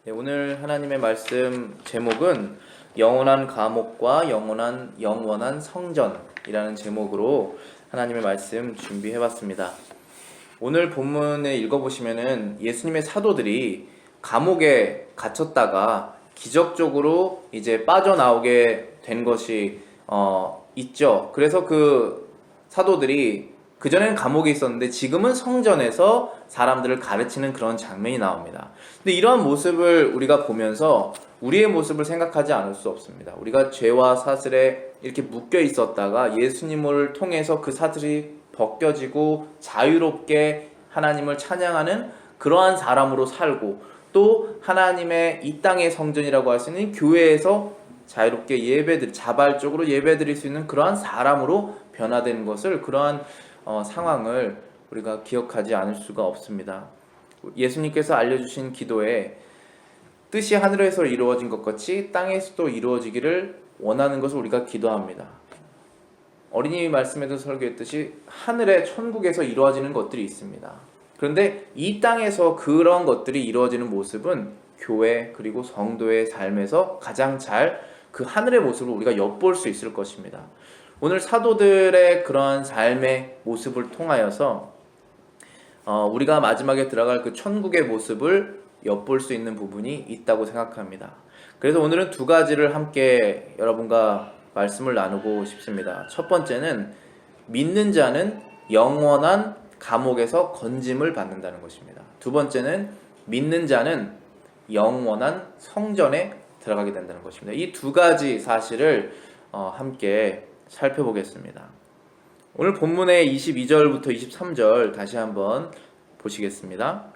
네, 오늘 하나님의 말씀 제목은 영원한 감옥과 영원한 성전이라는 제목으로 하나님의 말씀 준비해봤습니다. 오늘 본문에 읽어보시면은 예수님의 사도들이 감옥에 갇혔다가 기적적으로 이제 빠져나오게 된 것이 있죠. 그래서 그 사도들이 그전에는 감옥에 있었는데 지금은 성전에서 사람들을 가르치는 그런 장면이 나옵니다. 근데 이러한 모습을 우리가 보면서 우리의 모습을 생각하지 않을 수 없습니다. 우리가 죄와 사슬에 이렇게 묶여 있었다가 예수님을 통해서 그 사슬이 벗겨지고 자유롭게 하나님을 찬양하는 그러한 사람으로 살고, 또 하나님의 이 땅의 성전이라고 할 수 있는 교회에서 자유롭게 자발적으로 예배드릴 수 있는 그러한 사람으로 변화되는 것을, 그러한 상황을 우리가 기억하지 않을 수가 없습니다. 예수님께서 알려주신 기도에 뜻이 하늘에서 이루어진 것 같이 땅에서도 이루어지기를 원하는 것을 우리가 기도합니다. 어린이 말씀에도 설교했듯이 하늘의 천국에서 이루어지는 것들이 있습니다. 그런데 이 땅에서 그런 것들이 이루어지는 모습은 교회 그리고 성도의 삶에서 가장 잘 그 하늘의 모습을 우리가 엿볼 수 있을 것입니다. 오늘 사도들의 그러한 삶의 모습을 통하여서 우리가 마지막에 들어갈 그 천국의 모습을 엿볼 수 있는 부분이 있다고 생각합니다. 그래서 오늘은 두 가지를 함께 여러분과 말씀을 나누고 싶습니다. 첫 번째는 믿는 자는 영원한 감옥에서 건짐을 받는다는 것입니다. 두 번째는 믿는 자는 영원한 성전에 들어가게 된다는 것입니다. 이 두 가지 사실을 함께 살펴보겠습니다. 오늘 본문의 22절부터 23절 다시 한번 보시겠습니다.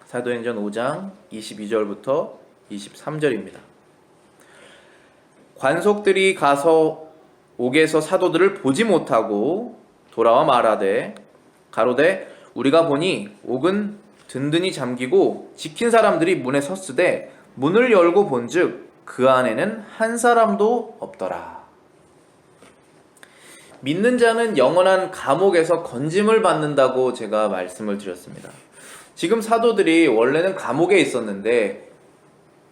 사도행전 5장 22절부터 23절입니다. 관속들이 가서 옥에서 사도들을 보지 못하고 돌아와 말하되 가로되 우리가 보니 옥은 든든히 잠기고 지킨 사람들이 문에 섰으되 문을 열고 본즉 그 안에는 한 사람도 없더라. 믿는 자는 영원한 감옥에서 건짐을 받는다고 제가 말씀을 드렸습니다. 지금 사도들이 원래는 감옥에 있었는데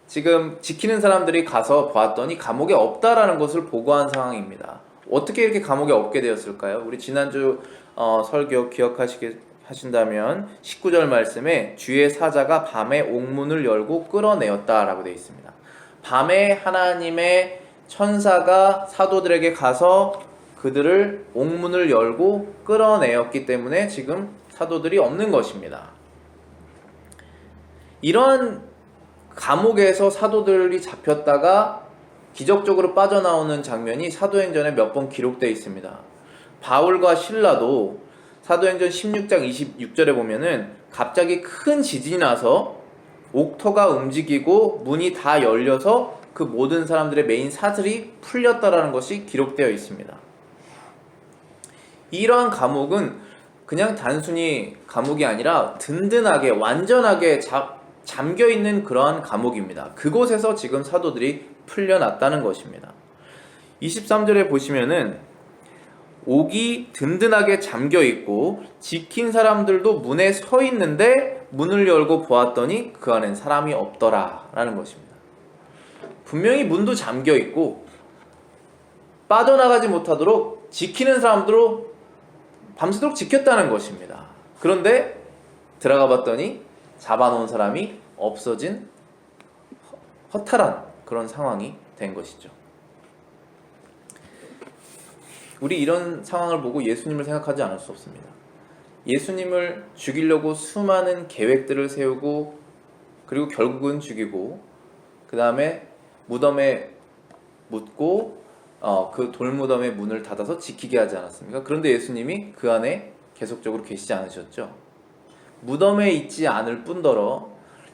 지금 지키는 사람들이 가서 봤더니 감옥에 없다라는 것을 보고한 상황입니다. 어떻게 이렇게 감옥에 없게 되었을까요? 우리 지난주 설교 기억하신다면 19절 말씀에 주의 사자가 밤에 옥문을 열고 끌어내었다라고 되어 있습니다. 밤에 하나님의 천사가 사도들에게 가서 그들을 옥문을 열고 끌어내었기 때문에 지금 사도들이 없는 것입니다. 이런 감옥에서 사도들이 잡혔다가 기적적으로 빠져나오는 장면이 사도행전에 몇 번 기록되어 있습니다. 바울과 실라도 사도행전 16장 26절에 보면은 갑자기 큰 지진이 나서 옥터가 움직이고 문이 다 열려서 그 모든 사람들의 메인 사슬이 풀렸다라는 것이 기록되어 있습니다. 이러한 감옥은 그냥 단순히 감옥이 아니라 든든하게 완전하게 잠겨있는 그러한 감옥입니다. 그곳에서 지금 사도들이 풀려났다는 것입니다. 23절에 보시면은 옥이 든든하게 잠겨있고 지킨 사람들도 문에 서 있는데 문을 열고 보았더니 그 안엔 사람이 없더라 라는 것입니다. 분명히 문도 잠겨있고 빠져나가지 못하도록 지키는 사람들로 밤새도록 지켰다는 것입니다. 그런데 들어가 봤더니 잡아놓은 사람이 없어진 허탈한 그런 상황이 된 것이죠. 우리 이런 상황을 보고 예수님을 생각하지 않을 수 없습니다. 예수님을 죽이려고 수많은 계획들을 세우고 그리고 결국은 죽이고 그 다음에 무덤에 묻고 그 돌무덤의 문을 닫아서 지키게 하지 않았습니까? 그런데 예수님이 그 안에 계속적으로 계시지 않으셨죠. 무덤에 있지 않을 뿐더러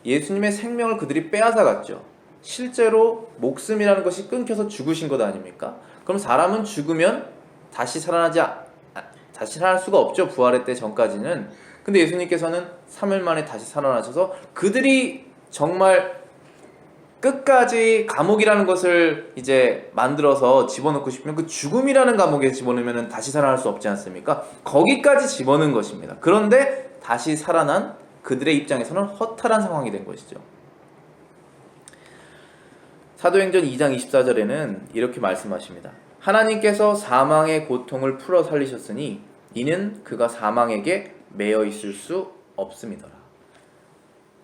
예수님의 생명을 그들이 빼앗아갔죠. 실제로 목숨이라는 것이 끊겨서 죽으신 것 아닙니까? 그럼 사람은 죽으면 다시 살아날 수가 없죠. 부활의 때 전까지는. 근데 예수님께서는 3일 만에 다시 살아나셔서 그들이 정말 끝까지 감옥이라는 것을 이제 만들어서 집어넣고 싶으면 그 죽음이라는 감옥에 집어넣으면 다시 살아날 수 없지 않습니까? 거기까지 집어넣은 것입니다. 그런데 다시 살아난 그들의 입장에서는 허탈한 상황이 된 것이죠. 사도행전 2장 24절에는 이렇게 말씀하십니다. 하나님께서 사망의 고통을 풀어 살리셨으니 이는 그가 사망에게 매여 있을 수 없음이더라.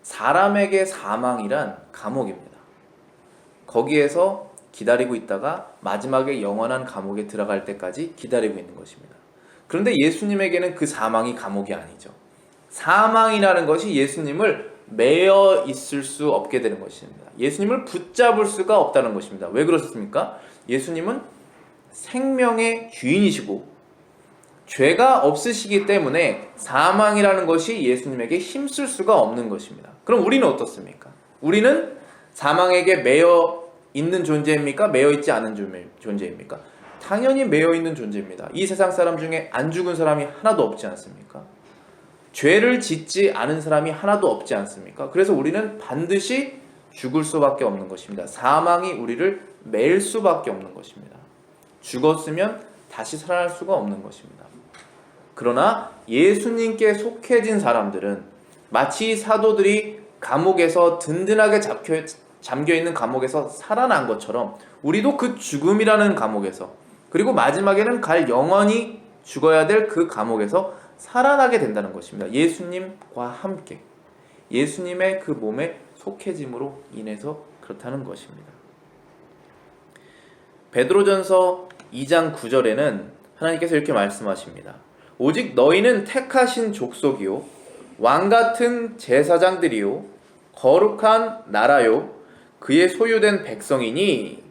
사람에게 사망이란 감옥입니다. 거기에서 기다리고 있다가 마지막에 영원한 감옥에 들어갈 때까지 기다리고 있는 것입니다. 그런데 예수님에게는 그 사망이 감옥이 아니죠. 사망이라는 것이 예수님을 매여 있을 수 없게 되는 것입니다. 예수님을 붙잡을 수가 없다는 것입니다. 왜 그렇습니까? 예수님은 생명의 주인이시고 죄가 없으시기 때문에 사망이라는 것이 예수님에게 힘쓸 수가 없는 것입니다. 그럼 우리는 어떻습니까? 우리는 사망에게 매여 있는 존재입니까? 매여 있지 않은 존재입니까? 당연히 매여 있는 존재입니다. 이 세상 사람 중에 안 죽은 사람이 하나도 없지 않습니까? 죄를 짓지 않은 사람이 하나도 없지 않습니까? 그래서 우리는 반드시 죽을 수밖에 없는 것입니다. 사망이 우리를 맬 수밖에 없는 것입니다. 죽었으면 다시 살아날 수가 없는 것입니다. 그러나 예수님께 속해진 사람들은 마치 사도들이 감옥에서 든든하게 잠겨있는 감옥에서 살아난 것처럼 우리도 그 죽음이라는 감옥에서, 그리고 마지막에는 영원히 죽어야 될 그 감옥에서 살아나게 된다는 것입니다. 예수님과 함께 예수님의 그 몸에 속해짐으로 인해서 그렇다는 것입니다. 베드로전서 2장 9절에는 하나님께서 이렇게 말씀하십니다. 오직 너희는 택하신 족속이요 왕같은 제사장들이요 거룩한 나라요 그의 소유된 백성이니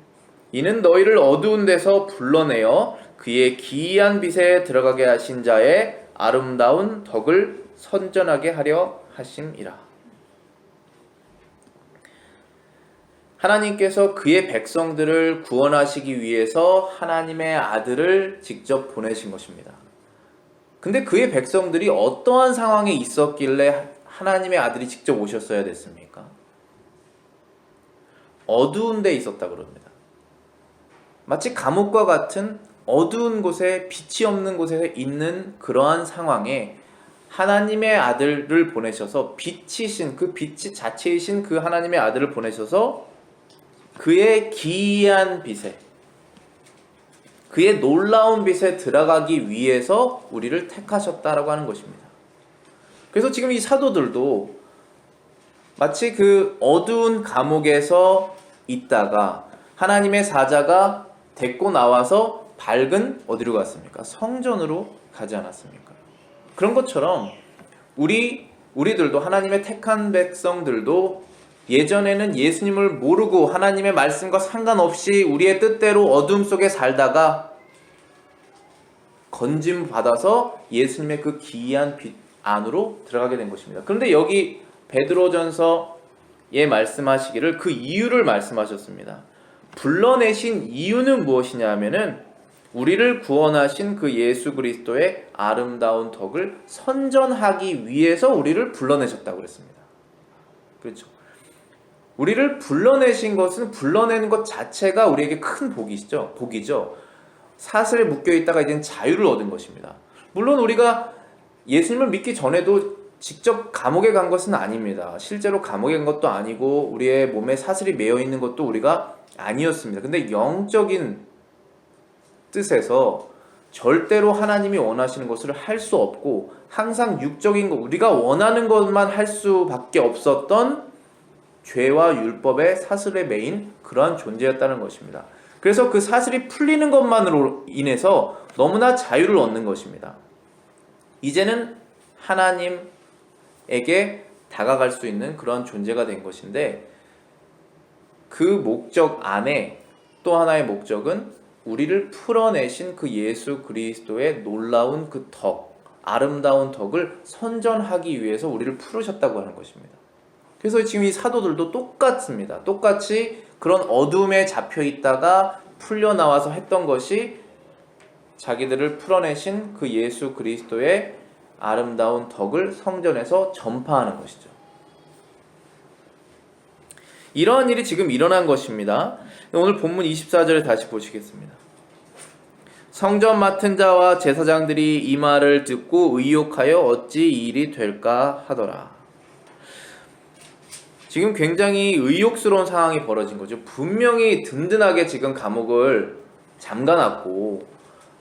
이는 너희를 어두운 데서 불러내어 그의 기이한 빛에 들어가게 하신 자의 아름다운 덕을 선전하게 하려 하심이라. 하나님께서 그의 백성들을 구원하시기 위해서 하나님의 아들을 직접 보내신 것입니다. 근데 그의 백성들이 어떠한 상황에 있었길래 하나님의 아들이 직접 오셨어야 됐습니까? 어두운 데 있었다 그럽니다. 마치 감옥과 같은 어두운 곳에 빛이 없는 곳에 있는 그러한 상황에 하나님의 아들을 보내셔서 빛이신 그 빛이 자체이신 그 하나님의 아들을 보내셔서 그의 기이한 빛에, 그의 놀라운 빛에 들어가기 위해서 우리를 택하셨다라고 하는 것입니다. 그래서 지금 이 사도들도 마치 그 어두운 감옥에서 있다가 하나님의 사자가 데리고 나와서 밝은 어디로 갔습니까? 성전으로 가지 않았습니까? 그런 것처럼 우리들도, 하나님의 택한 백성들도 예전에는 예수님을 모르고 하나님의 말씀과 상관없이 우리의 뜻대로 어둠 속에 살다가 건짐 받아서 예수님의 그 기이한 빛 안으로 들어가게 된 것입니다. 그런데 여기 베드로전서에 말씀하시기를 그 이유를 말씀하셨습니다. 불러내신 이유는 무엇이냐 하면은 우리를 구원하신 그 예수 그리스도의 아름다운 덕을 선전하기 위해서 우리를 불러내셨다고 그랬습니다. 그렇죠? 우리를 불러내신 것은, 불러내는 것 자체가 우리에게 큰 복이죠. 사슬에 묶여 있다가 이제는 자유를 얻은 것입니다. 물론 우리가 예수님을 믿기 전에도 직접 감옥에 간 것은 아닙니다. 실제로 감옥에 간 것도 아니고 우리의 몸에 사슬이 매여 있는 것도 우리가 아니었습니다. 근데 영적인 뜻에서 절대로 하나님이 원하시는 것을 할 수 없고 항상 육적인 것, 우리가 원하는 것만 할 수밖에 없었던 죄와 율법의 사슬에 매인 그러한 존재였다는 것입니다. 그래서 그 사슬이 풀리는 것만으로 인해서 너무나 자유를 얻는 것입니다. 이제는 하나님에게 다가갈 수 있는 그런 존재가 된 것인데, 그 목적 안에 또 하나의 목적은 우리를 풀어내신 그 예수 그리스도의 놀라운 그 덕, 아름다운 덕을 선전하기 위해서 우리를 풀으셨다고 하는 것입니다. 그래서 지금 이 사도들도 똑같습니다. 똑같이 그런 어둠에 잡혀 있다가 풀려나와서 했던 것이 자기들을 풀어내신 그 예수 그리스도의 아름다운 덕을 성전에서 전파하는 것이죠. 이러한 일이 지금 일어난 것입니다. 오늘 본문 24절을 다시 보시겠습니다. 성전 맡은 자와 제사장들이 이 말을 듣고 의욕하여 어찌 이 일이 될까 하더라. 지금 굉장히 의욕스러운 상황이 벌어진 거죠. 분명히 든든하게 지금 감옥을 잠가놨고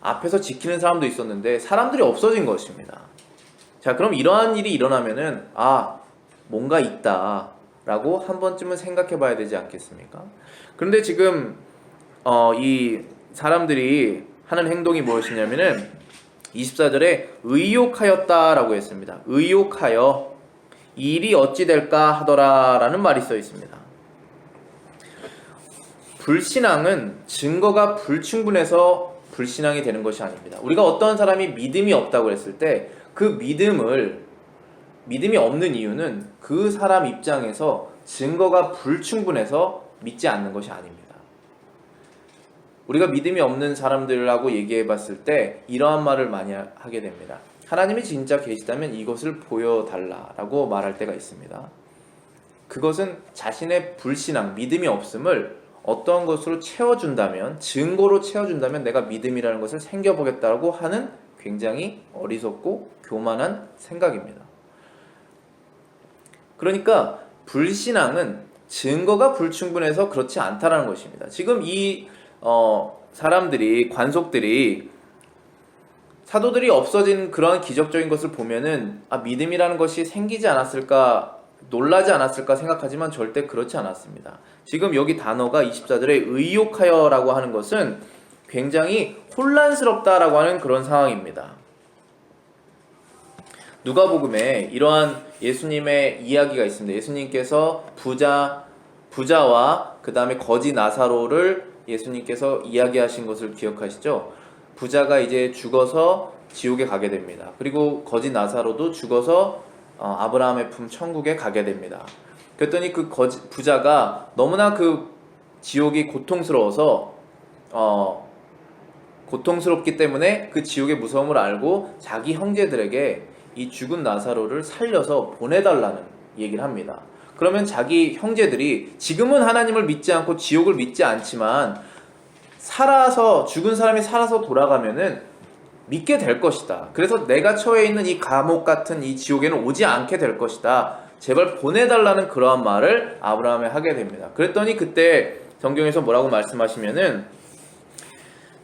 앞에서 지키는 사람도 있었는데 사람들이 없어진 것입니다. 자, 그럼 이러한 일이 일어나면은 뭔가 있다 라고 한 번쯤은 생각해 봐야 되지 않겠습니까? 그런데 지금 이 사람들이 하는 행동이 무엇이냐면은 24절에 의욕하였다 라고 했습니다. 의욕하여 일이 어찌 될까 하더라 라는 말이 써 있습니다. 불신앙은 증거가 불충분해서 불신앙이 되는 것이 아닙니다. 우리가 어떤 사람이 믿음이 없다고 했을 때 그 믿음이 없는 이유는 그 사람 입장에서 증거가 불충분해서 믿지 않는 것이 아닙니다. 우리가 믿음이 없는 사람들하고 얘기해 봤을 때 이러한 말을 많이 하게 됩니다. 하나님이 진짜 계시다면 이것을 보여달라라고 말할 때가 있습니다. 그것은 자신의 불신앙, 믿음이 없음을 어떤 것으로 채워준다면, 증거로 채워준다면 내가 믿음이라는 것을 생겨보겠다고 하는 굉장히 어리석고 교만한 생각입니다. 그러니까 불신앙은 증거가 불충분해서 그렇지 않다라는 것입니다. 지금 이 사람들이, 관속들이 사도들이 없어진 그런 기적적인 것을 보면은 믿음이라는 것이 생기지 않았을까, 놀라지 않았을까 생각하지만 절대 그렇지 않았습니다. 지금 여기 단어가 24절에 의욕하여라고 하는 것은 굉장히 혼란스럽다라고 하는 그런 상황입니다. 누가복음에 이러한 예수님의 이야기가 있습니다. 예수님께서 부자와 그 다음에 거지 나사로를 예수님께서 이야기하신 것을 기억하시죠? 부자가 이제 죽어서 지옥에 가게 됩니다. 그리고 거지 나사로도 죽어서 아브라함의 품 천국에 가게 됩니다. 그랬더니 그 부자가 너무나 그 지옥이 고통스럽기 때문에 그 지옥의 무서움을 알고 자기 형제들에게 이 죽은 나사로를 살려서 보내달라는 얘기를 합니다. 그러면 자기 형제들이 지금은 하나님을 믿지 않고 지옥을 믿지 않지만 죽은 사람이 살아서 돌아가면은 믿게 될 것이다. 그래서 내가 처해 있는 이 감옥 같은 이 지옥에는 오지 않게 될 것이다. 제발 보내달라는 그러한 말을 아브라함에 하게 됩니다. 그랬더니 그때 성경에서 뭐라고 말씀하시면은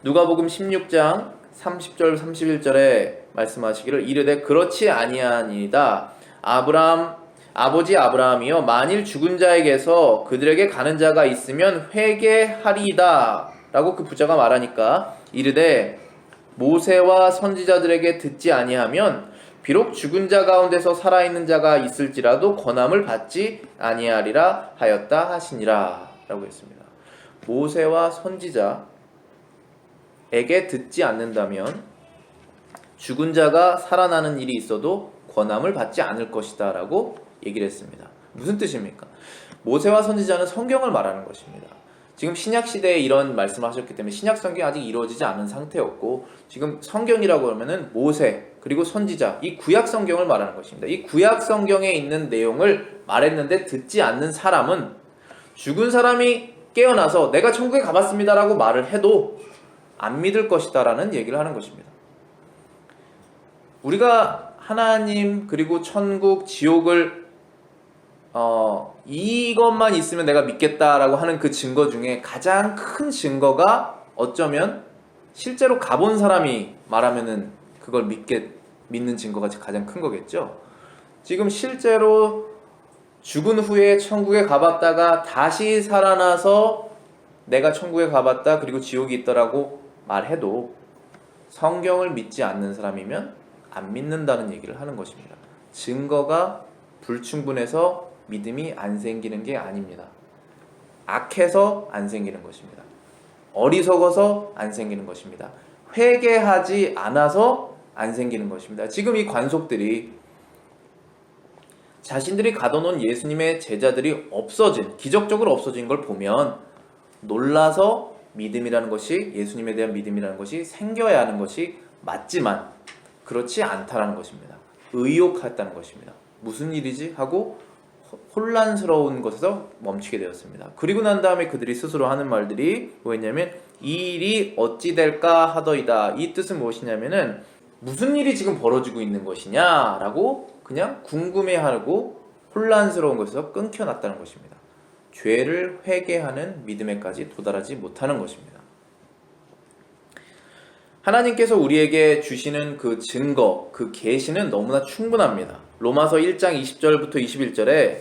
누가복음 16장 30절 31절에 말씀하시기를 이르되 그렇지 아니하니이다. 아버지 아브라함이여 만일 죽은 자에게서 그들에게 가는 자가 있으면 회개하리이다 라고 그 부자가 말하니까 이르되 모세와 선지자들에게 듣지 아니하면 비록 죽은 자 가운데서 살아있는 자가 있을지라도 권함을 받지 아니하리라 하였다 하시니라 라고 했습니다. 모세와 선지자에게 듣지 않는다면 죽은 자가 살아나는 일이 있어도 권함을 받지 않을 것이다 라고 얘기를 했습니다. 무슨 뜻입니까? 모세와 선지자는 성경을 말하는 것입니다. 지금 신약시대에 이런 말씀을 하셨기 때문에 신약 성경이 아직 이루어지지 않은 상태였고 지금 성경이라고 하면은 모세 그리고 선지자 이 구약 성경을 말하는 것입니다. 이 구약 성경에 있는 내용을 말했는데 듣지 않는 사람은 죽은 사람이 깨어나서 내가 천국에 가봤습니다 라고 말을 해도 안 믿을 것이다 라는 얘기를 하는 것입니다. 우리가 하나님 그리고 천국 지옥을 이것만 있으면 내가 믿겠다라고 하는 그 증거 중에 가장 큰 증거가 어쩌면 실제로 가본 사람이 말하면은 그걸 믿는 증거가 가장 큰 거겠죠. 지금 실제로 죽은 후에 천국에 가봤다가 다시 살아나서 내가 천국에 가봤다 그리고 지옥이 있더라고 말해도 성경을 믿지 않는 사람이면 안 믿는다는 얘기를 하는 것입니다. 증거가 불충분해서 믿음이 안 생기는 게 아닙니다. 악해서 안 생기는 것입니다. 어리석어서 안 생기는 것입니다. 회개하지 않아서 안 생기는 것입니다. 지금 이 관속들이 자신들이 가둬놓은 예수님의 제자들이 기적적으로 없어진 걸 보면 놀라서 믿음이라는 것이, 예수님에 대한 믿음이라는 것이 생겨야 하는 것이 맞지만 그렇지 않다라는 것입니다. 의욕했다는 것입니다. 무슨 일이지? 하고 혼란스러운 것에서 멈추게 되었습니다. 그리고 난 다음에 그들이 스스로 하는 말들이 뭐였냐면 이 일이 어찌 될까 하더이다. 이 뜻은 무엇이냐면은 무슨 일이 지금 벌어지고 있는 것이냐 라고 그냥 궁금해하고 혼란스러운 것에서 끊겨났다는 것입니다. 죄를 회개하는 믿음에까지 도달하지 못하는 것입니다. 하나님께서 우리에게 주시는 그 증거, 그 계시는 너무나 충분합니다. 로마서 1장 20절부터 21절에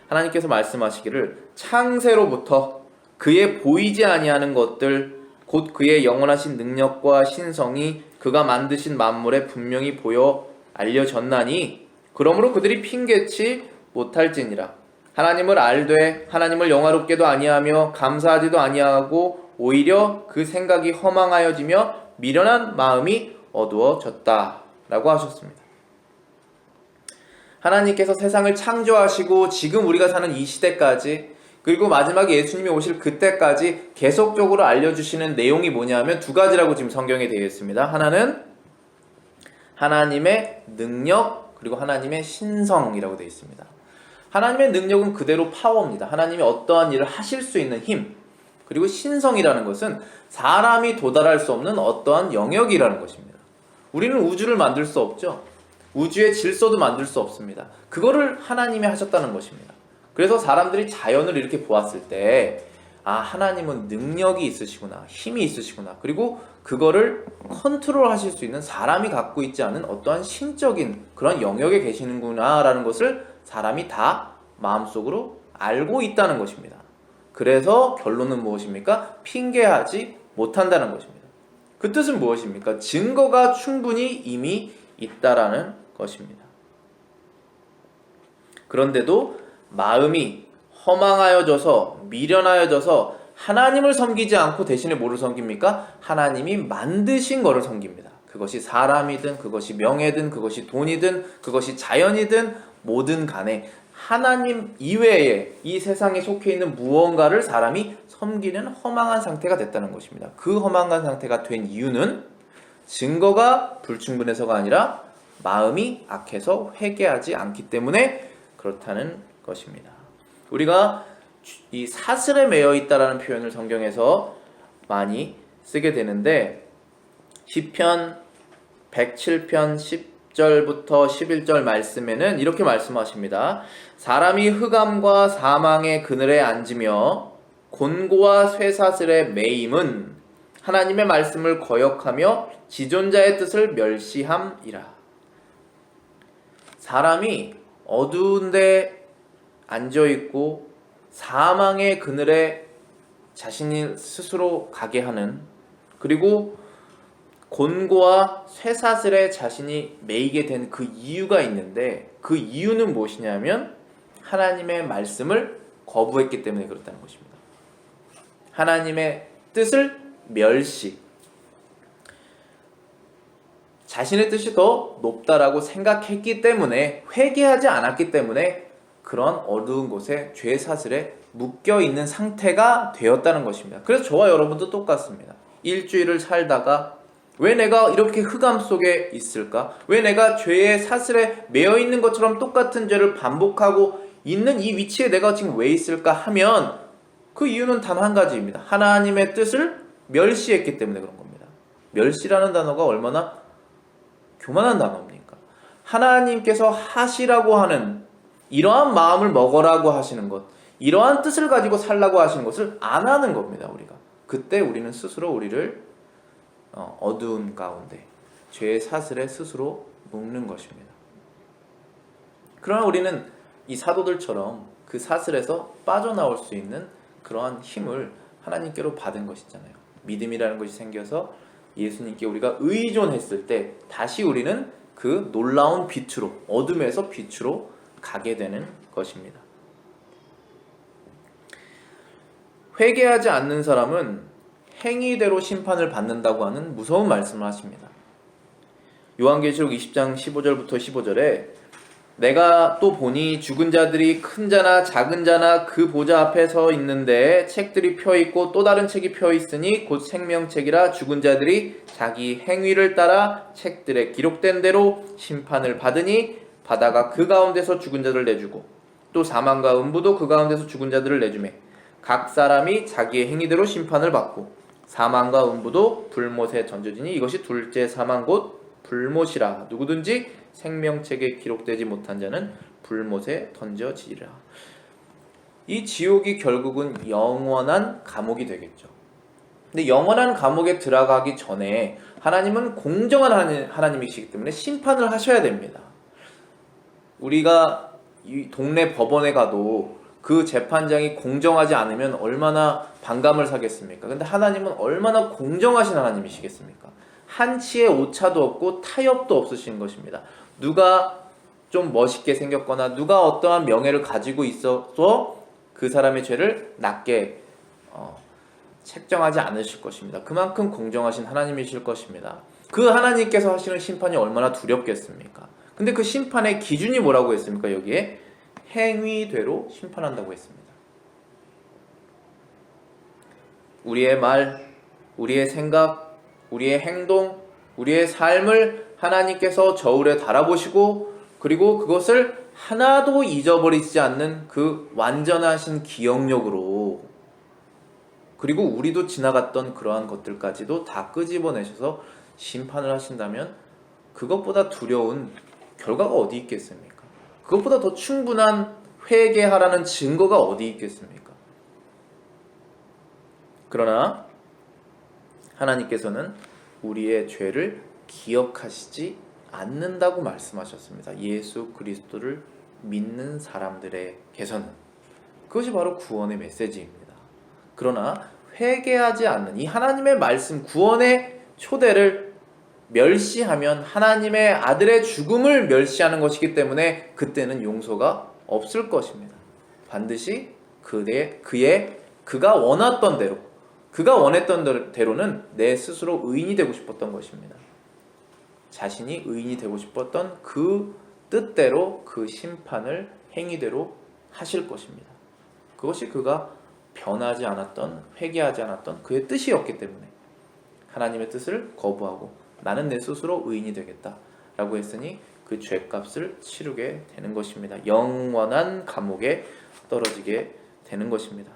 하나님께서 말씀하시기를 창세로부터 그의 보이지 아니하는 것들 곧 그의 영원하신 능력과 신성이 그가 만드신 만물에 분명히 보여 알려졌나니 그러므로 그들이 핑계치 못할지니라. 하나님을 알되 하나님을 영화롭게도 아니하며 감사하지도 아니하고 오히려 그 생각이 허망하여지며 미련한 마음이 어두워졌다 라고 하셨습니다. 하나님께서 세상을 창조하시고 지금 우리가 사는 이 시대까지 그리고 마지막에 예수님이 오실 그때까지 계속적으로 알려주시는 내용이 뭐냐면 두 가지라고 지금 성경에 되어 있습니다. 하나는 하나님의 능력 그리고 하나님의 신성이라고 되어 있습니다. 하나님의 능력은 그대로 파워입니다. 하나님이 어떠한 일을 하실 수 있는 힘. 그리고 신성이라는 것은 사람이 도달할 수 없는 어떠한 영역이라는 것입니다. 우리는 우주를 만들 수 없죠. 우주의 질서도 만들 수 없습니다. 그거를 하나님이 하셨다는 것입니다. 그래서 사람들이 자연을 이렇게 보았을 때 하나님은 능력이 있으시구나, 힘이 있으시구나, 그리고 그거를 컨트롤 하실 수 있는 사람이 갖고 있지 않은 어떠한 신적인 그런 영역에 계시는구나 라는 것을 사람이 다 마음속으로 알고 있다는 것입니다. 그래서 결론은 무엇입니까? 핑계하지 못한다는 것입니다. 그 뜻은 무엇입니까? 증거가 충분히 이미 있다라는 것입니다. 그런데도 마음이 허망하여져서 미련하여져서 하나님을 섬기지 않고 대신에 뭐를 섬깁니까? 하나님이 만드신 것을 섬깁니다. 그것이 사람이든 그것이 명예든 그것이 돈이든 그것이 자연이든 뭐든 간에 하나님 이외에 이 세상에 속해 있는 무언가를 사람이 섬기는 허망한 상태가 됐다는 것입니다. 그 허망한 상태가 된 이유는 증거가 불충분해서가 아니라 마음이 악해서 회개하지 않기 때문에 그렇다는 것입니다. 우리가 이 사슬에 매여 있다라는 표현을 성경에서 많이 쓰게 되는데 시편 107편 10절부터 11절 말씀에는 이렇게 말씀하십니다. 사람이 흑암과 사망의 그늘에 앉으며 곤고와 쇠사슬에 매임은 하나님의 말씀을 거역하며 지존자의 뜻을 멸시함이라. 사람이 어두운 데 앉아있고 사망의 그늘에 자신이 스스로 가게 하는, 그리고 곤고와 쇠사슬에 자신이 매이게 된 그 이유가 있는데 그 이유는 무엇이냐면 하나님의 말씀을 거부했기 때문에 그렇다는 것입니다. 하나님의 뜻을 멸시, 자신의 뜻이 더 높다라고 생각했기 때문에, 회개하지 않았기 때문에 그런 어두운 곳에 죄 사슬에 묶여있는 상태가 되었다는 것입니다. 그래서 저와 여러분도 똑같습니다. 일주일을 살다가 왜 내가 이렇게 흑암 속에 있을까? 왜 내가 죄의 사슬에 매여있는 것처럼 똑같은 죄를 반복하고 있는 이 위치에 내가 지금 왜 있을까 하면 그 이유는 단 한 가지입니다. 하나님의 뜻을 멸시했기 때문에 그런 겁니다. 멸시라는 단어가 얼마나 교만한 단어입니까? 하나님께서 하시라고 하는 이러한 마음을 먹으라고 하시는 것, 이러한 뜻을 가지고 살라고 하시는 것을 안 하는 겁니다. 우리가 그때 우리는 스스로 우리를 어두운 가운데 죄의 사슬에 스스로 묶는 것입니다. 그러나 우리는 이 사도들처럼 그 사슬에서 빠져나올 수 있는 그러한 힘을 하나님께로 받은 것이잖아요. 믿음이라는 것이 생겨서 예수님께 우리가 의존했을 때 다시 우리는 그 놀라운 빛으로, 어둠에서 빛으로 가게 되는 것입니다. 회개하지 않는 사람은 행위대로 심판을 받는다고 하는 무서운 말씀을 하십니다. 요한계시록 20장 15절부터 15절에 내가 또 보니 죽은 자들이 큰 자나 작은 자나 그 보좌 앞에 서 있는데 책들이 펴있고 또 다른 책이 펴있으니 곧 생명책이라 죽은 자들이 자기 행위를 따라 책들에 기록된 대로 심판을 받으니 바다가 그 가운데서 죽은 자들을 내주고 또 사망과 음부도 그 가운데서 죽은 자들을 내주매 각 사람이 자기의 행위대로 심판을 받고 사망과 음부도 불못에 던져지니 이것이 둘째 사망 곧 불못이라. 누구든지 생명책에 기록되지 못한 자는 불못에 던져지리라. 이 지옥이 결국은 영원한 감옥이 되겠죠. 근데 영원한 감옥에 들어가기 전에 하나님은 공정한 하나님이시기 때문에 심판을 하셔야 됩니다. 우리가 이 동네 법원에 가도 그 재판장이 공정하지 않으면 얼마나 반감을 사겠습니까? 근데 하나님은 얼마나 공정하신 하나님이시겠습니까? 한치의 오차도 없고 타협도 없으신 것입니다. 누가 좀 멋있게 생겼거나 누가 어떠한 명예를 가지고 있어서 그 사람의 죄를 낮게 책정하지 않으실 것입니다. 그만큼 공정하신 하나님이실 것입니다. 그 하나님께서 하시는 심판이 얼마나 두렵겠습니까? 근데 그 심판의 기준이 뭐라고 했습니까? 여기에 행위대로 심판한다고 했습니다. 우리의 말, 우리의 생각, 우리의 행동, 우리의 삶을 하나님께서 저울에 달아보시고 그리고 그것을 하나도 잊어버리지 않는 그 완전하신 기억력으로 그리고 우리도 지나갔던 그러한 것들까지도 다 끄집어내셔서 심판을 하신다면 그것보다 두려운 결과가 어디 있겠습니까? 그것보다 더 충분한 회개하라는 증거가 어디 있겠습니까? 그러나 하나님께서는 우리의 죄를 기억하시지 않는다고 말씀하셨습니다. 예수 그리스도를 믿는 사람들에게서는 그것이 바로 구원의 메시지입니다. 그러나 회개하지 않는 이 하나님의 말씀 구원의 초대를 멸시하면 하나님의 아들의 죽음을 멸시하는 것이기 때문에 그때는 용서가 없을 것입니다. 반드시 그가 원했던 대로 그가 원했던 대로는 내 스스로 의인이 되고 싶었던 것입니다. 자신이 의인이 되고 싶었던 그 뜻대로 그 심판을 행위대로 하실 것입니다. 그것이 그가 변하지 않았던 회개하지 않았던 그의 뜻이었기 때문에 하나님의 뜻을 거부하고 나는 내 스스로 의인이 되겠다 라고 했으니 그 죄값을 치르게 되는 것입니다. 영원한 감옥에 떨어지게 되는 것입니다.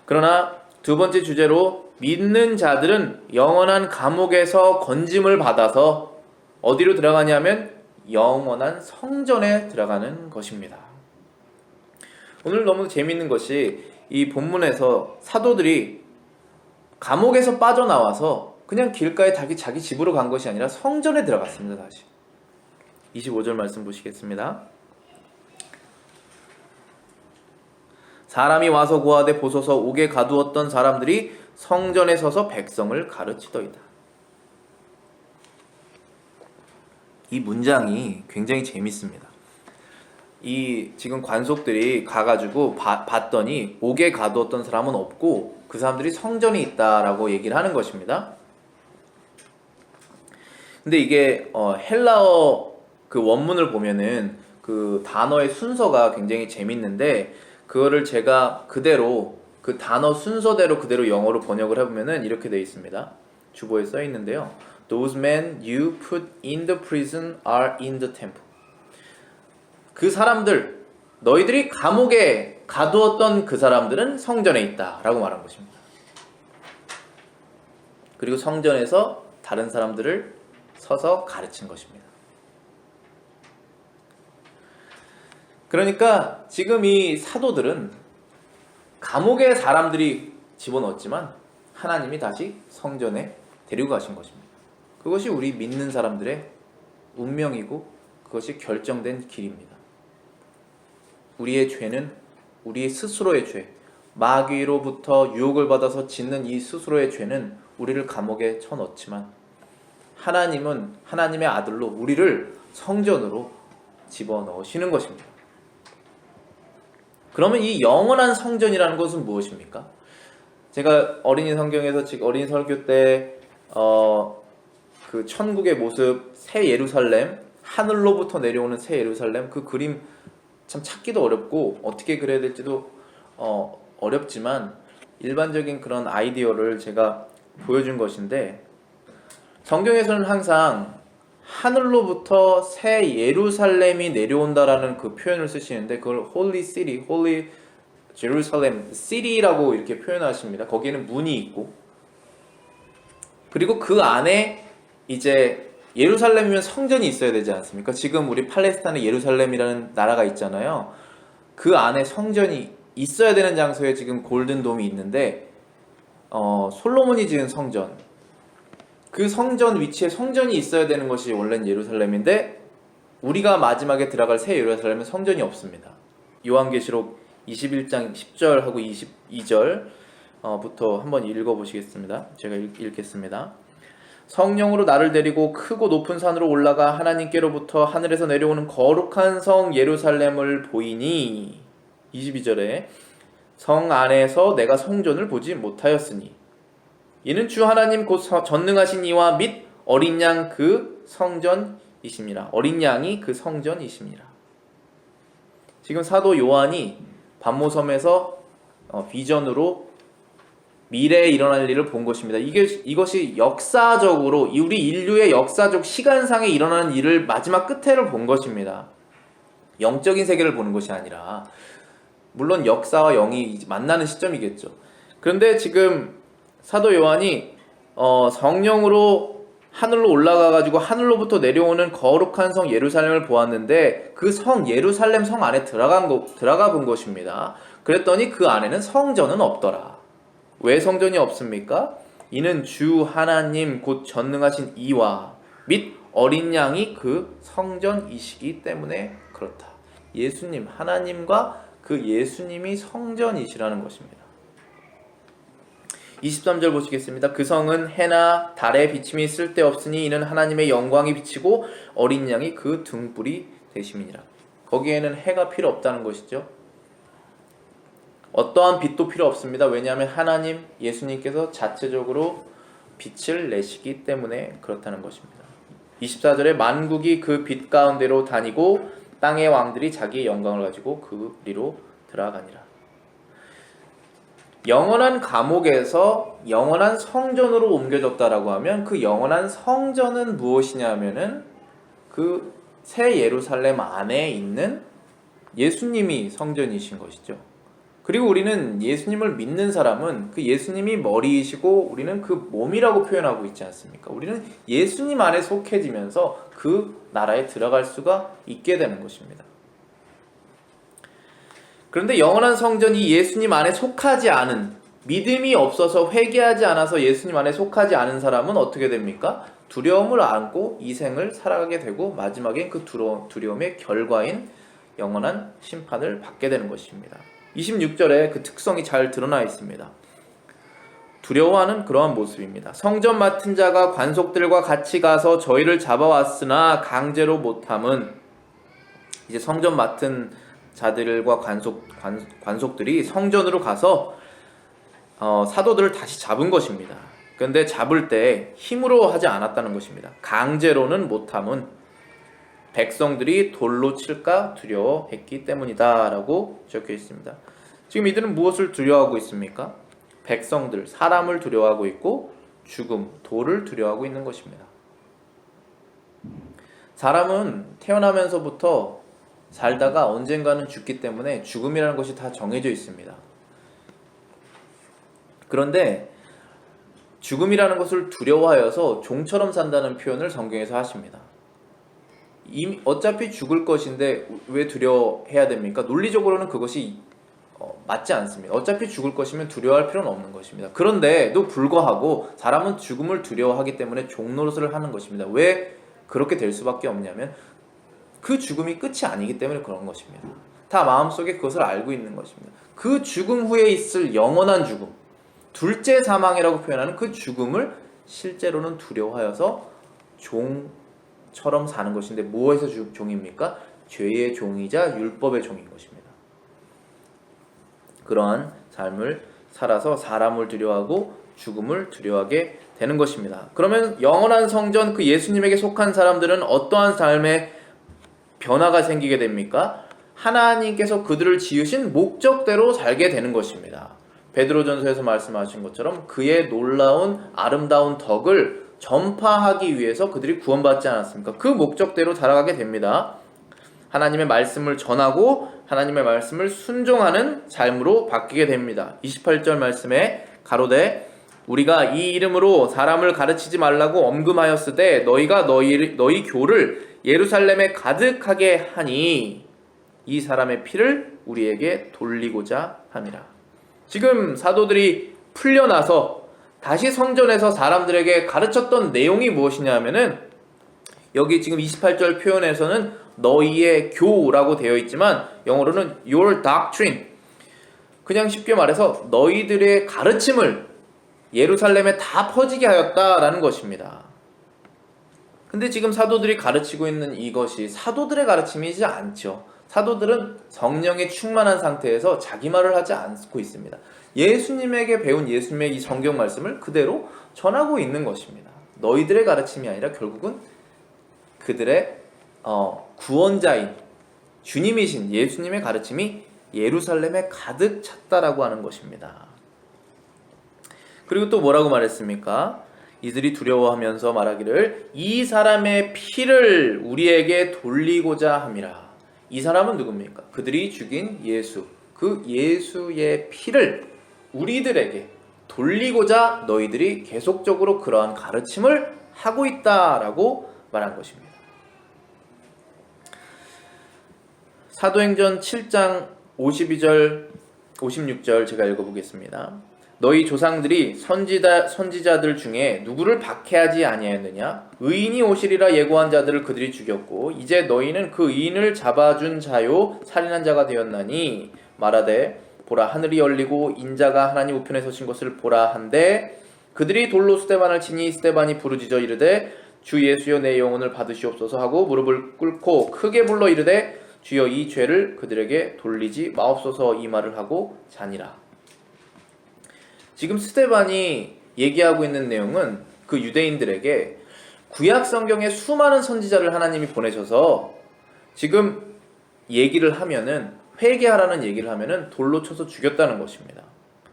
그러나 두 번째 주제로 믿는 자들은 영원한 감옥에서 건짐을 받아서 어디로 들어가냐면 영원한 성전에 들어가는 것입니다. 오늘 너무 재미있는 것이 이 본문에서 사도들이 감옥에서 빠져나와서 그냥 길가에 자기 집으로 간 것이 아니라 성전에 들어갔습니다. 다시 25절 말씀 보시겠습니다. 사람이 와서 고하되 보소서 옥에 가두었던 사람들이 성전에 서서 백성을 가르치더이다. 이 문장이 굉장히 재밌습니다. 지금 관속들이 가가지고 봤더니 옥에 가두었던 사람은 없고 그 사람들이 성전에 있다라고 얘기를 하는 것입니다. 근데 이게 헬라어 그 원문을 보면은 그 단어의 순서가 굉장히 재밌는데 그거를 제가 그대로 그 단어 순서대로 그대로 영어로 번역을 해보면은 이렇게 되어 있습니다. 주보에 써 있는데요. Those men you put in the prison are in the temple. 그 사람들, 너희들이 감옥에 가두었던 그 사람들은 성전에 있다 라고 말한 것입니다. 그리고 성전에서 다른 사람들을 서서 가르친 것입니다. 그러니까 지금 이 사도들은 감옥에 사람들이 집어넣었지만 하나님이 다시 성전에 데리고 가신 것입니다. 그것이 우리 믿는 사람들의 운명이고 그것이 결정된 길입니다. 우리의 죄는 우리 스스로의 죄, 마귀로부터 유혹을 받아서 짓는 이 스스로의 죄는 우리를 감옥에 쳐넣지만 하나님은 하나님의 아들로 우리를 성전으로 집어넣으시는 것입니다. 그러면 이 영원한 성전이라는 것은 무엇입니까? 제가 어린이 성경에서 지금 어린이 설교 때 그 천국의 모습, 새 예루살렘, 하늘로부터 내려오는 새 예루살렘 그 그림 참 찾기도 어렵고 어떻게 그려야 될지도 어렵지만 일반적인 그런 아이디어를 제가 보여준 것인데 성경에서는 항상 하늘로부터 새 예루살렘이 내려온다라는 그 표현을 쓰시는데 그걸 Holy City, Holy Jerusalem City라고 이렇게 표현하십니다. 거기에는 문이 있고 그리고 그 안에 이제 예루살렘이면 성전이 있어야 되지 않습니까? 지금 우리 팔레스타인에 예루살렘이라는 나라가 있잖아요. 그 안에 성전이 있어야 되는 장소에 지금 골든돔이 있는데 솔로몬이 지은 성전, 그 성전 위치에 성전이 있어야 되는 것이 원래는 예루살렘인데 우리가 마지막에 들어갈 새 예루살렘은 성전이 없습니다. 요한계시록 21장 10절하고 22절 부터 한번 읽어보시겠습니다. 제가 읽겠습니다. 성령으로 나를 데리고 크고 높은 산으로 올라가 하나님께로부터 하늘에서 내려오는 거룩한 성 예루살렘을 보이니 22절에 성 안에서 내가 성전을 보지 못하였으니 이는 주 하나님 곧 전능하신 이와 및 어린 양 그 성전이심이라. 어린 양이 그 성전이심이라. 지금 사도 요한이 반모섬에서 비전으로 미래에 일어날 일을 본 것입니다. 이것이 역사적으로 우리 인류의 역사적 시간상에 일어나는 일을 마지막 끝에를 본 것입니다. 영적인 세계를 보는 것이 아니라, 물론 역사와 영이 만나는 시점이겠죠. 그런데 지금 사도 요한이 성령으로 하늘로 올라가가지고 하늘로부터 내려오는 거룩한 성 예루살렘을 보았는데 그 성 예루살렘 성 안에 들어가 본 것입니다. 그랬더니 그 안에는 성전은 없더라. 왜 성전이 없습니까? 이는 주 하나님 곧 전능하신 이와 및 어린 양이 그 성전이시기 때문에 그렇다. 예수님, 하나님과 그 예수님이 성전이시라는 것입니다. 23절 보시겠습니다. 그 성은 해나 달의 비침이 쓸데없으니 이는 하나님의 영광이 비치고 어린 양이 그 등불이 되심이니라. 거기에는 해가 필요 없다는 것이죠. 어떠한 빛도 필요 없습니다. 왜냐하면 하나님, 예수님께서 자체적으로 빛을 내시기 때문에 그렇다는 것입니다. 24절에 만국이 그 빛 가운데로 다니고 땅의 왕들이 자기의 영광을 가지고 그리로 들어가니라. 영원한 감옥에서 영원한 성전으로 옮겨졌다라고 하면 그 영원한 성전은 무엇이냐 하면은 그 새 예루살렘 안에 있는 예수님이 성전이신 것이죠. 그리고 우리는 예수님을 믿는 사람은 그 예수님이 머리이시고 우리는 그 몸이라고 표현하고 있지 않습니까? 우리는 예수님 안에 속해지면서 그 나라에 들어갈 수가 있게 되는 것입니다. 그런데 영원한 성전이 예수님 안에 속하지 않은, 믿음이 없어서 회개하지 않아서 예수님 안에 속하지 않은 사람은 어떻게 됩니까? 두려움을 안고 이 생을 살아가게 되고 마지막엔 그 두려움의 결과인 영원한 심판을 받게 되는 것입니다. 26절에 그 특성이 잘 드러나 있습니다. 두려워하는 그러한 모습입니다. 성전 맡은 자가 관속들과 같이 가서 저희를 잡아왔으나 강제로 못함은, 이제 성전 맡은 자들과 관속들이 성전으로 가서 사도들을 다시 잡은 것입니다. 그런데 잡을 때 힘으로 하지 않았다는 것입니다. 강제로는 못함은 백성들이 돌로 칠까 두려워했기 때문이다 라고 적혀 있습니다. 지금 이들은 무엇을 두려워하고 있습니까? 백성들, 사람을 두려워하고 있고 죽음, 돌을 두려워하고 있는 것입니다. 사람은 태어나면서부터 살다가 언젠가는 죽기 때문에 죽음이라는 것이 다 정해져 있습니다. 그런데 죽음이라는 것을 두려워하여서 종처럼 산다는 표현을 성경에서 하십니다. 어차피 죽을 것인데 왜 두려워해야 됩니까? 논리적으로는 그것이 맞지 않습니다. 어차피 죽을 것이면 두려워할 필요는 없는 것입니다. 그런데도 불구하고 사람은 죽음을 두려워하기 때문에 종노릇을 하는 것입니다. 왜 그렇게 될 수밖에 없냐면 그 죽음이 끝이 아니기 때문에 그런 것입니다. 다 마음속에 그것을 알고 있는 것입니다. 그 죽음 후에 있을 영원한 죽음, 둘째 사망이라고 표현하는 그 죽음을 실제로는 두려워하여서 종처럼 사는 것인데 무엇에서 종입니까? 죄의 종이자 율법의 종인 것입니다. 그러한 삶을 살아서 사람을 두려워하고 죽음을 두려워하게 되는 것입니다. 그러면 영원한 성전, 그 예수님에게 속한 사람들은 어떠한 삶의 변화가 생기게 됩니까? 하나님께서 그들을 지으신 목적대로 살게 되는 것입니다. 베드로전서에서 말씀하신 것처럼 그의 놀라운 아름다운 덕을 전파하기 위해서 그들이 구원받지 않았습니까? 그 목적대로 살아가게 됩니다. 하나님의 말씀을 전하고 하나님의 말씀을 순종하는 삶으로 바뀌게 됩니다. 28절 말씀에 가로되 우리가 이 이름으로 사람을 가르치지 말라고 엄금하였으되 너희가 너희 교를 예루살렘에 가득하게 하니 이 사람의 피를 우리에게 돌리고자 함이라. 지금 사도들이 풀려나서 다시 성전에서 사람들에게 가르쳤던 내용이 무엇이냐 하면은, 여기 지금 28절 표현에서는 너희의 교라고 되어 있지만 영어로는 your doctrine, 그냥 쉽게 말해서 너희들의 가르침을 예루살렘에 다 퍼지게 하였다라는 것입니다. 근데 지금 사도들이 가르치고 있는 이것이 사도들의 가르침이지 않죠. 사도들은 성령에 충만한 상태에서 자기 말을 하지 않고 있습니다. 예수님에게 배운 예수님의 이 성경 말씀을 그대로 전하고 있는 것입니다. 너희들의 가르침이 아니라 결국은 그들의 구원자인 주님이신 예수님의 가르침이 예루살렘에 가득 찼다라고 하는 것입니다. 그리고 또 뭐라고 말했습니까? 이들이 두려워하면서 말하기를 이 사람의 피를 우리에게 돌리고자 함이라. 이 사람은 누굽니까? 그들이 죽인 예수, 그 예수의 피를 우리들에게 돌리고자 너희들이 계속적으로 그러한 가르침을 하고 있다라고 말한 것입니다. 사도행전 7장 52절 56절 제가 읽어보겠습니다. 너희 조상들이 선지자들 중에 누구를 박해하지 아니하였느냐? 의인이 오시리라 예고한 자들을 그들이 죽였고 이제 너희는 그 의인을 잡아준 자요 살인한 자가 되었나니 말하되 보라 하늘이 열리고 인자가 하나님 우편에 서신 것을 보라 한데 그들이 돌로 스데반을 치니 스데반이 부르짖어 이르되 주 예수여 내 영혼을 받으시옵소서 하고 무릎을 꿇고 크게 불러 이르되 주여 이 죄를 그들에게 돌리지 마옵소서 이 말을 하고 자니라. 지금 스데반이 얘기하고 있는 내용은 그 유대인들에게 구약 성경에 수많은 선지자를 하나님이 보내셔서 지금 얘기를 하면은 회개하라는 얘기를 하면은 돌로 쳐서 죽였다는 것입니다.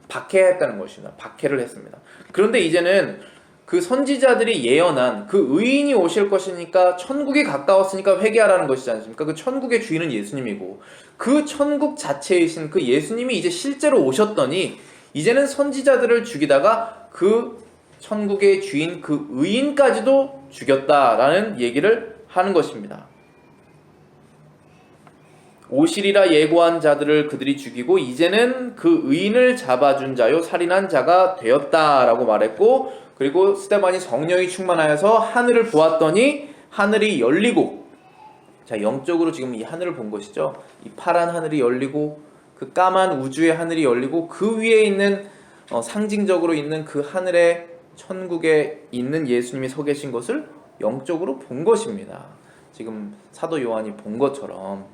박해했다는 것입니다. 박해를 했습니다. 그런데 이제는 그 선지자들이 예언한 그 의인이 오실 것이니까 천국이 가까웠으니까 회개하라는 것이지 않습니까? 그 천국의 주인은 예수님이고 그 천국 자체이신 그 예수님이 이제 실제로 오셨더니 이제는 선지자들을 죽이다가 그 천국의 주인 그 의인까지도 죽였다라는 얘기를 하는 것입니다. 오시리라 예고한 자들을 그들이 죽이고 이제는 그 의인을 잡아준 자요 살인한 자가 되었다라고 말했고, 그리고 스데반이 성령이 충만하여서 하늘을 보았더니 하늘이 열리고, 자 영적으로 지금 이 하늘을 본 것이죠. 이 파란 하늘이 열리고 그 까만 우주의 하늘이 열리고 그 위에 있는 상징적으로 있는 그 하늘의 천국에 있는 예수님이 서 계신 것을 영적으로 본 것입니다. 지금 사도 요한이 본 것처럼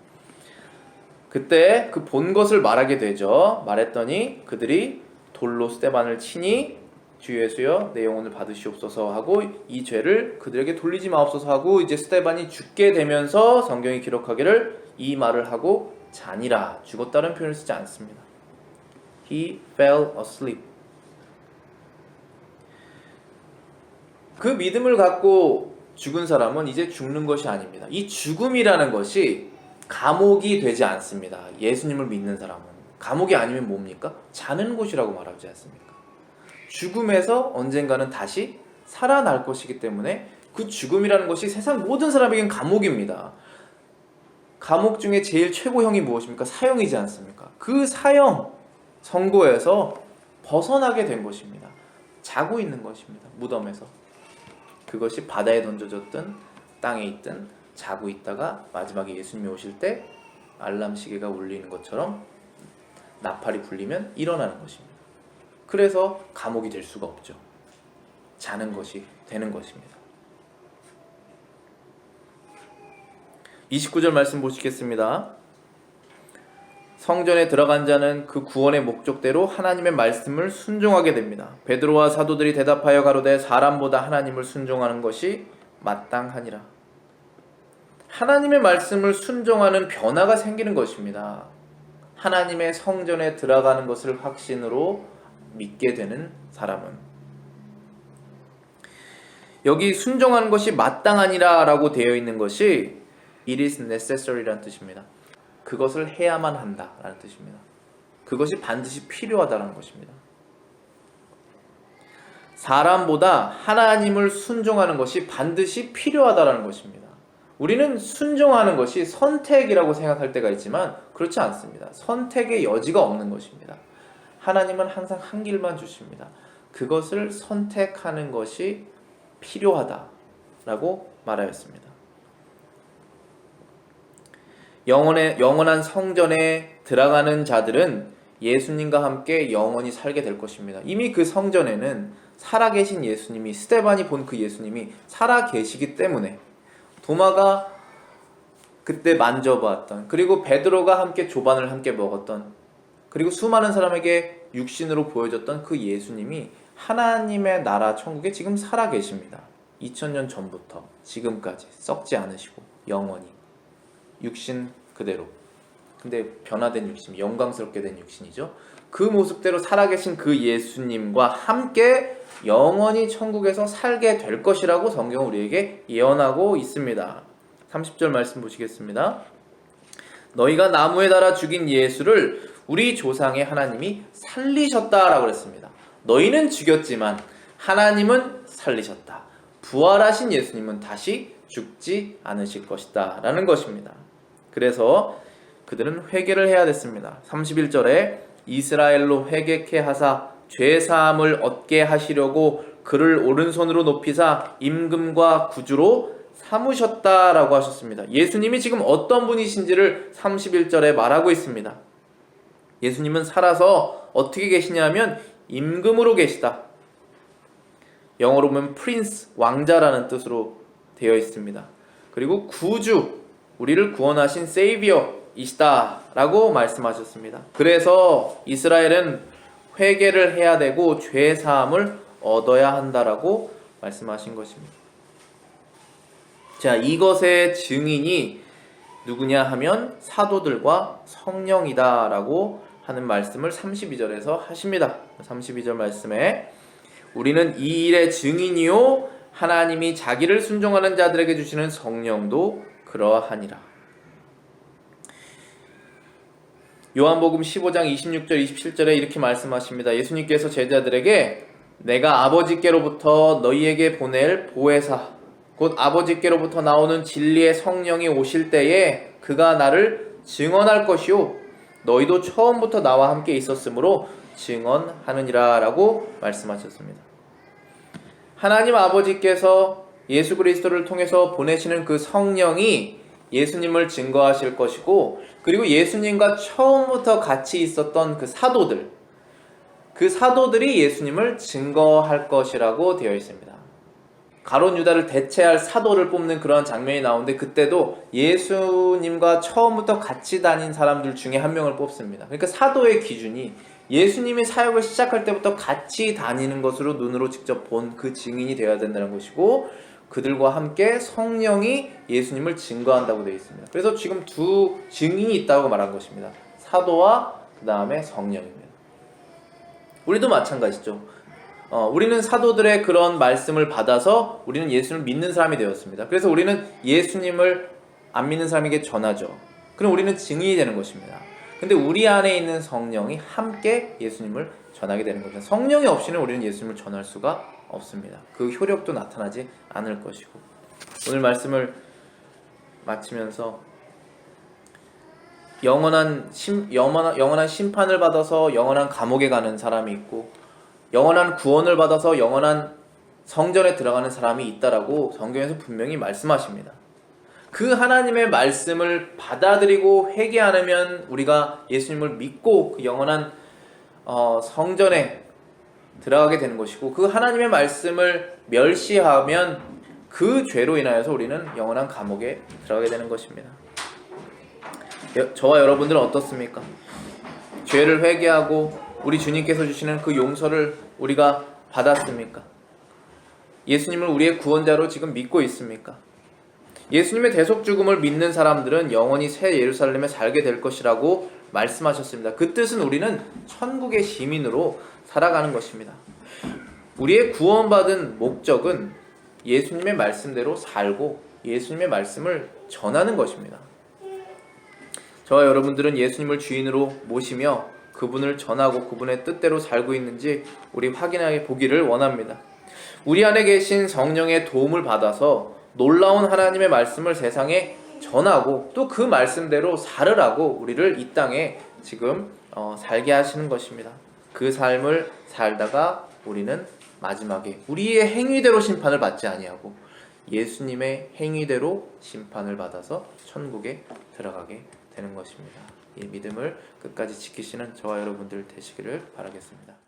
그때 그 본 것을 말하게 되죠. 말했더니 그들이 돌로 스데반을 치니 주 예수여 내 영혼을 받으시옵소서 하고 이 죄를 그들에게 돌리지 마옵소서 하고 이제 스데반이 죽게 되면서 성경이 기록하기를 이 말을 하고 자니라. 죽었다는 표현을 쓰지 않습니다. He fell asleep. 그 믿음을 갖고 죽은 사람은 이제 죽는 것이 아닙니다. 이 죽음이라는 것이 감옥이 되지 않습니다. 예수님을 믿는 사람은 감옥이 아니면 뭡니까? 자는 곳이라고 말하지 않습니까? 죽음에서 언젠가는 다시 살아날 것이기 때문에 그 죽음이라는 것이 세상 모든 사람에겐 감옥입니다. 감옥 중에 제일 최고형이 무엇입니까? 사형이지 않습니까? 그 사형 선고에서 벗어나게 된 것입니다. 자고 있는 것입니다. 무덤에서. 그것이 바다에 던져졌든 땅에 있든 자고 있다가 마지막에 예수님이 오실 때 알람 시계가 울리는 것처럼 나팔이 불리면 일어나는 것입니다. 그래서 감옥이 될 수가 없죠. 자는 것이 되는 것입니다. 29절 말씀 보시겠습니다. 성전에 들어간 자는 그 구원의 목적대로 하나님의 말씀을 순종하게 됩니다. 베드로와 사도들이 대답하여 가로되 사람보다 하나님을 순종하는 것이 마땅하니라. 하나님의 말씀을 순종하는 변화가 생기는 것입니다. 하나님의 성전에 들어가는 것을 확신으로 믿게 되는 사람은, 여기 순종하는 것이 마땅하니라 라고 되어 있는 것이 It is necessary 라는 뜻입니다. 그것을 해야만 한다 라는 뜻입니다. 그것이 반드시 필요하다는 것입니다. 사람보다 하나님을 순종하는 것이 반드시 필요하다라는 것입니다. 우리는 순종하는 것이 선택이라고 생각할 때가 있지만 그렇지 않습니다. 선택의 여지가 없는 것입니다. 하나님은 항상 한 길만 주십니다. 그것을 선택하는 것이 필요하다라고 말하였습니다. 영원한 성전에 들어가는 자들은 예수님과 함께 영원히 살게 될 것입니다. 이미 그 성전에는 살아계신 예수님이, 스데반이 본 그 예수님이 살아계시기 때문에, 도마가 그때 만져봤던, 그리고 베드로가 함께 조반을 함께 먹었던, 그리고 수많은 사람에게 육신으로 보여줬던 그 예수님이 하나님의 나라 천국에 지금 살아계십니다. 2000년 전부터 지금까지 썩지 않으시고 영원히 육신 그대로, 근데 변화된 육신, 영광스럽게 된 육신이죠. 그 모습대로 살아계신 그 예수님과 함께 영원히 천국에서 살게 될 것이라고 성경은 우리에게 예언하고 있습니다. 30절 말씀 보시겠습니다. 너희가 나무에 달아 죽인 예수를 우리 조상의 하나님이 살리셨다라고 그랬습니다. 너희는 죽였지만 하나님은 살리셨다. 부활하신 예수님은 다시 죽지 않으실 것이다 라는 것입니다. 그래서 그들은 회개를 해야 됐습니다. 31절에 이스라엘로 회개케 하사 죄사함을 얻게 하시려고 그를 오른손으로 높이사 임금과 구주로 삼으셨다라고 하셨습니다. 예수님이 지금 어떤 분이신지를 31절에 말하고 있습니다. 예수님은 살아서 어떻게 계시냐면 임금으로 계시다. 영어로 보면 프린스, 왕자라는 뜻으로 되어 있습니다. 그리고 구주, 우리를 구원하신 세이비어이시다 라고 말씀하셨습니다. 그래서 이스라엘은 회개를 해야 되고 죄사함을 얻어야 한다라고 말씀하신 것입니다. 자, 이것의 증인이 누구냐 하면 사도들과 성령이다 라고 하는 말씀을 32절에서 하십니다. 32절 말씀에 우리는 이 일의 증인이요 하나님이 자기를 순종하는 자들에게 주시는 성령도 그러하니라. 요한복음 15장 26절 27절에 이렇게 말씀하십니다. 예수님께서 제자들에게 내가 아버지께로부터 너희에게 보낼 보혜사 곧 아버지께로부터 나오는 진리의 성령이 오실 때에 그가 나를 증언할 것이요 너희도 처음부터 나와 함께 있었으므로 증언하느니라 라고 말씀하셨습니다. 하나님 아버지께서 예수 그리스도를 통해서 보내시는 그 성령이 예수님을 증거하실 것이고, 그리고 예수님과 처음부터 같이 있었던 그 사도들이 예수님을 증거할 것이라고 되어 있습니다. 가룟 유다를 대체할 사도를 뽑는 그런 장면이 나오는데, 그때도 예수님과 처음부터 같이 다닌 사람들 중에 한 명을 뽑습니다. 그러니까 사도의 기준이 예수님이 사역을 시작할 때부터 같이 다니는 것으로 눈으로 직접 본 그 증인이 되어야 된다는 것이고, 그들과 함께 성령이 예수님을 증거한다고 되어 있습니다. 그래서 지금 두 증인이 있다고 말한 것입니다. 사도와 그 다음에 성령입니다. 우리도 마찬가지죠. 우리는 사도들의 그런 말씀을 받아서 우리는 예수님을 믿는 사람이 되었습니다. 그래서 우리는 예수님을 안 믿는 사람에게 전하죠. 그럼 우리는 증인이 되는 것입니다. 근데 우리 안에 있는 성령이 함께 예수님을 전하게 되는 겁니다. 성령이 없이는 우리는 예수님을 전할 수가 없습니다. 그 효력도 나타나지 않을 것이고, 오늘 말씀을 마치면서 영원한 심판을 받아서 영원한 감옥에 가는 사람이 있고, 영원한 구원을 받아서 영원한 성전에 들어가는 사람이 있다라고 성경에서 분명히 말씀하십니다. 그 하나님의 말씀을 받아들이고 회개 않으면 우리가 예수님을 믿고 그 영원한 성전에 들어가게 되는 것이고, 그 하나님의 말씀을 멸시하면 그 죄로 인하여서 우리는 영원한 감옥에 들어가게 되는 것입니다. 저와 여러분들은 어떻습니까? 죄를 회개하고 우리 주님께서 주시는 그 용서를 우리가 받았습니까? 예수님을 우리의 구원자로 지금 믿고 있습니까? 예수님의 대속 죽음을 믿는 사람들은 영원히 새 예루살렘에 살게 될 것이라고 말씀하셨습니다. 그 뜻은 우리는 천국의 시민으로 살아가는 것입니다. 우리의 구원받은 목적은 예수님의 말씀대로 살고 예수님의 말씀을 전하는 것입니다. 저와 여러분들은 예수님을 주인으로 모시며 그분을 전하고 그분의 뜻대로 살고 있는지 우리 확인해 보기를 원합니다. 우리 안에 계신 성령의 도움을 받아서 놀라운 하나님의 말씀을 세상에 전하고 또 그 말씀대로 살으라고 우리를 이 땅에 지금 살게 하시는 것입니다. 그 삶을 살다가 우리는 마지막에 우리의 행위대로 심판을 받지 아니하고 예수님의 행위대로 심판을 받아서 천국에 들어가게 되는 것입니다. 이 믿음을 끝까지 지키시는 저와 여러분들 되시기를 바라겠습니다.